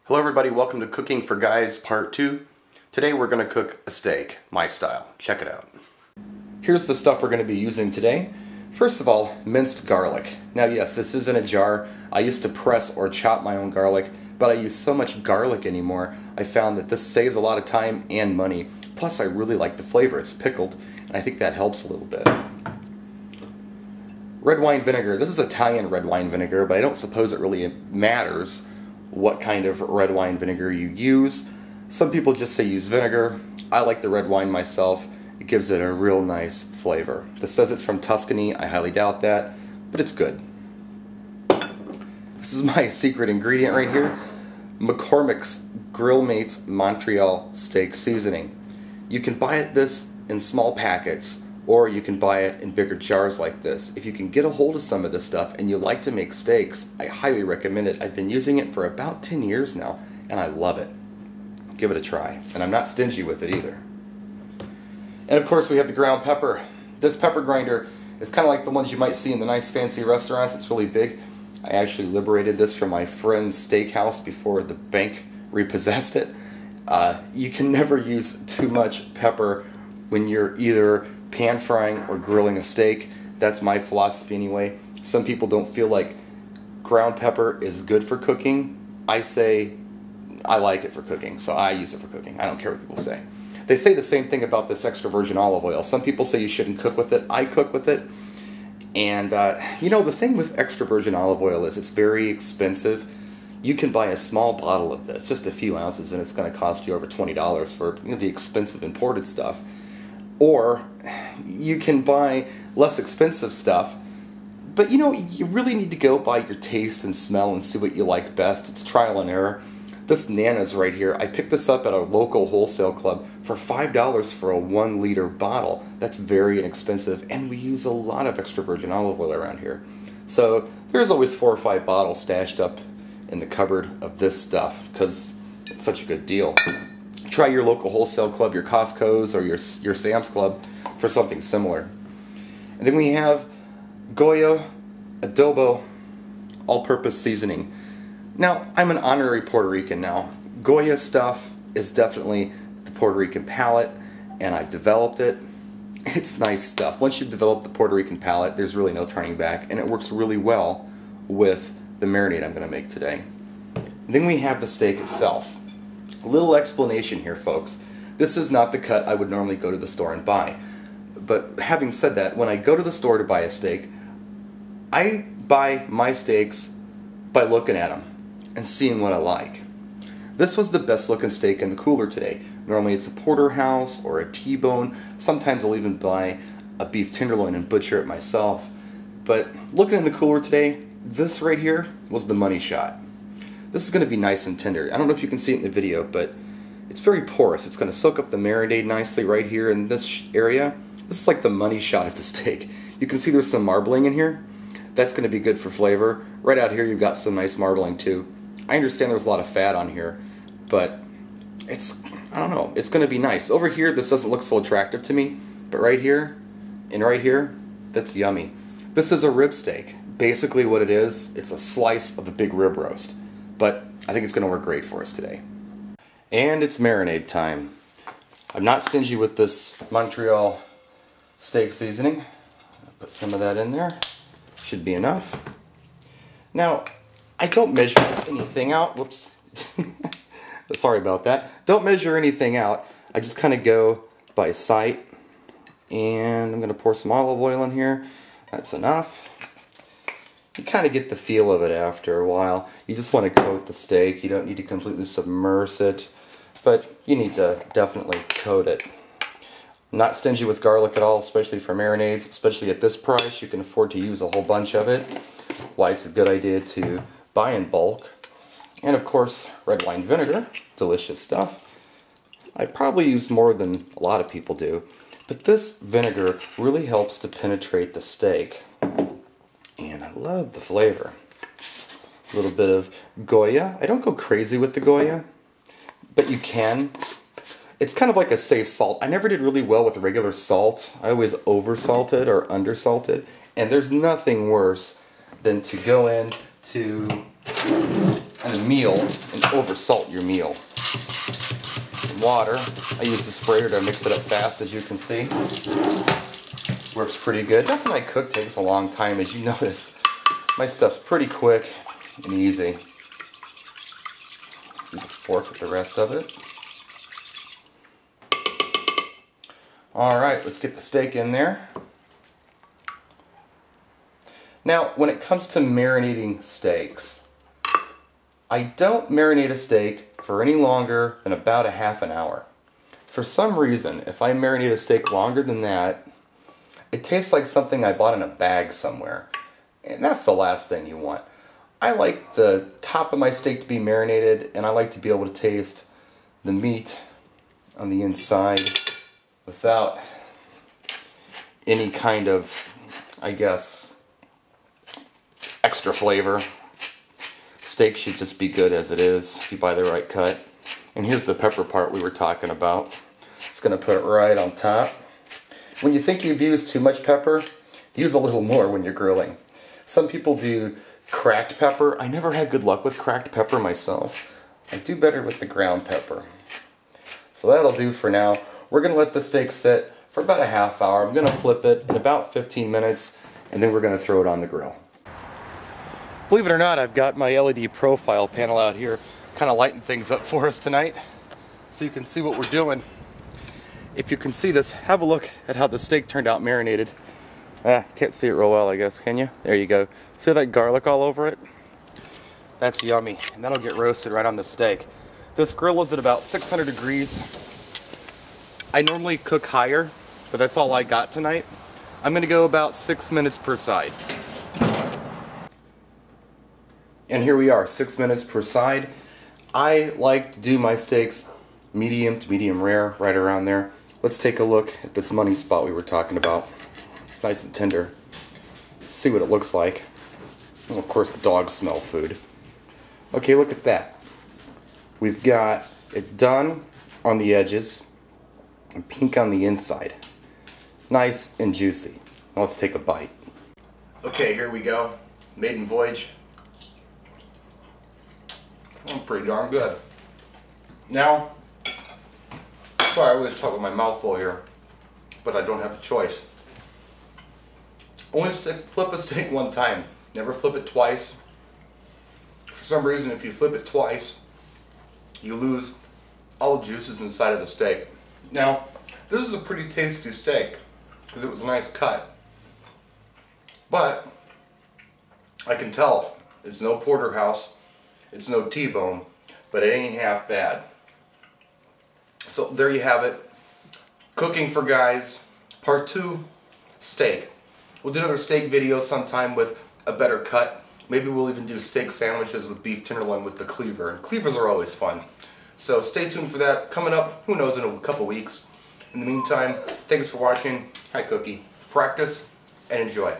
Hello everybody, welcome to Cooking for Guys Part 2. Today we're going to cook a steak, my style. Check it out. Here's the stuff we're going to be using today. First of all, minced garlic. Now yes, this is in a jar. I used to press or chop my own garlic, but I use so much garlic anymore, I found that this saves a lot of time and money. Plus I really like the flavor. It's pickled, and I think that helps a little bit. Red wine vinegar. This is Italian red wine vinegar, but I don't suppose it really matters what kind of red wine vinegar you use. Some people just say use vinegar. I like the red wine myself. It gives it a real nice flavor. This says it's from Tuscany. I highly doubt that, but it's good. This is my secret ingredient right here. McCormick's Grill Mates Montreal Steak Seasoning. You can buy this in small packets, or you can buy it in bigger jars like this. If you can get a hold of some of this stuff and you like to make steaks, I highly recommend it. I've been using it for about 10 years now, and I love it. Give it a try. And I'm not stingy with it either. And of course we have the ground pepper. This pepper grinder is kind of like the ones you might see in the nice fancy restaurants. It's really big. I actually liberated this from my friend's steakhouse before the bank repossessed it. You can never use too much pepper when you're either pan frying or grilling a steak. That's my philosophy anyway. Some people don't feel like ground pepper is good for cooking. I say I like it for cooking, so I use it for cooking. I don't care what people say. They say the same thing about this extra virgin olive oil. Some people say you shouldn't cook with it. I cook with it. And you know, the thing with extra virgin olive oil is it's very expensive. You can buy a small bottle of this, just a few ounces, and it's going to cost you over $20 for the expensive imported stuff. Or you can buy less expensive stuff, but you know, you really need to go by your taste and smell and see what you like best. It's trial and error. This Nana's right here, I picked this up at a local wholesale club for $5 for a 1 liter bottle. That's very inexpensive, and we use a lot of extra virgin olive oil around here. So there's always 4 or 5 bottles stashed up in the cupboard of this stuff because it's such a good deal. Try your local wholesale club, your Costco's or your Sam's Club for something similar. And then we have Goya Adobo all-purpose seasoning. Now, I'm an honorary Puerto Rican now. Goya stuff is definitely the Puerto Rican palate, and I've developed it. It's nice stuff. Once you've developed the Puerto Rican palate, there's really no turning back, and it works really well with the marinade I'm going to make today. And then we have the steak itself. A little explanation here, folks. This is not the cut I would normally go to the store and buy. But having said that, when I go to the store to buy a steak, I buy my steaks by looking at them and seeing what I like. This was the best looking steak in the cooler today. Normally it's a porterhouse or a T-bone. Sometimes I'll even buy a beef tenderloin and butcher it myself. But looking in the cooler today, this right here was the money shot. This is going to be nice and tender. I don't know if you can see it in the video, but it's very porous. It's going to soak up the marinade nicely right here in this area. This is like the money shot of the steak. You can see there's some marbling in here. That's going to be good for flavor. Right out here you've got some nice marbling too. I understand there's a lot of fat on here, but I don't know, it's going to be nice. Over here this doesn't look so attractive to me, but right here and right here, that's yummy. This is a rib steak. Basically what it is, it's a slice of a big rib roast. But I think it's going to work great for us today. And it's marinade time. I'm not stingy with this Montreal steak seasoning. I'll put some of that in there. Should be enough. Now, I don't measure anything out. Whoops. Sorry about that. Don't measure anything out. I just kind of go by sight. And I'm going to pour some olive oil in here. That's enough. You kind of get the feel of it after a while. You just want to coat the steak. You don't need to completely submerge it, but you need to definitely coat it. I'm not stingy with garlic at all, especially for marinades. Especially at this price, you can afford to use a whole bunch of it. Why it's a good idea to buy in bulk. And of course, red wine vinegar, delicious stuff. I probably use more than a lot of people do, but this vinegar really helps to penetrate the steak. And I love the flavor. A little bit of Goya. I don't go crazy with the Goya, but you can. It's kind of like a safe salt. I never did really well with regular salt. I always over-salted or under-salted. And there's nothing worse than to go in to in a meal and oversalt your meal. Water, I use the sprayer to mix it up fast, as you can see. Works pretty good. Nothing I cook takes a long time, as you notice. My stuff's pretty quick and easy. Use a fork with the rest of it. Alright, let's get the steak in there. Now, when it comes to marinating steaks, I don't marinate a steak for any longer than about a half an hour. For some reason, if I marinate a steak longer than that, it tastes like something I bought in a bag somewhere. And that's the last thing you want. I like the top of my steak to be marinated, and I like to be able to taste the meat on the inside without any kind of, I guess, extra flavor. Steak should just be good as it is if you buy the right cut. And here's the pepper part we were talking about. Just going to put it right on top. When you think you've used too much pepper, use a little more when you're grilling. Some people do cracked pepper. I never had good luck with cracked pepper myself. I do better with the ground pepper. So that'll do for now. We're going to let the steak sit for about a half hour. I'm going to flip it in about 15 minutes, and then we're going to throw it on the grill. Believe it or not, I've got my LED profile panel out here, kind of lighting things up for us tonight, so you can see what we're doing. If you can see this, have a look at how the steak turned out marinated. Can't see it real well, I guess, can you? There you go. See that garlic all over it? That's yummy, and that'll get roasted right on the steak. This grill is at about 600 degrees. I normally cook higher, but that's all I got tonight. I'm going to go about 6 minutes per side. And here we are, 6 minutes per side. I like to do my steaks medium to medium rare, right around there. Let's take a look at this money spot we were talking about. It's nice and tender. See what it looks like. And of course the dogs smell food. Okay, look at that. We've got it done on the edges and pink on the inside. Nice and juicy. Now let's take a bite. Okay, here we go. Maiden voyage. Pretty darn good. Now, sorry, I always talk with my mouth full here, but I don't have a choice. Only flip a steak one time. Never flip it twice. For some reason, if you flip it twice, you lose all the juices inside of the steak. Now, this is a pretty tasty steak because it was a nice cut. But I can tell it's no porterhouse. It's no T-bone, but it ain't half bad. So there you have it. Cooking for Guys, Part 2, steak. We'll do another steak video sometime with a better cut. Maybe we'll even do steak sandwiches with beef tenderloin with the cleaver. And cleavers are always fun. So stay tuned for that. Coming up, who knows, in a couple weeks. In the meantime, thanks for watching. Hi, Cookie. Practice and enjoy.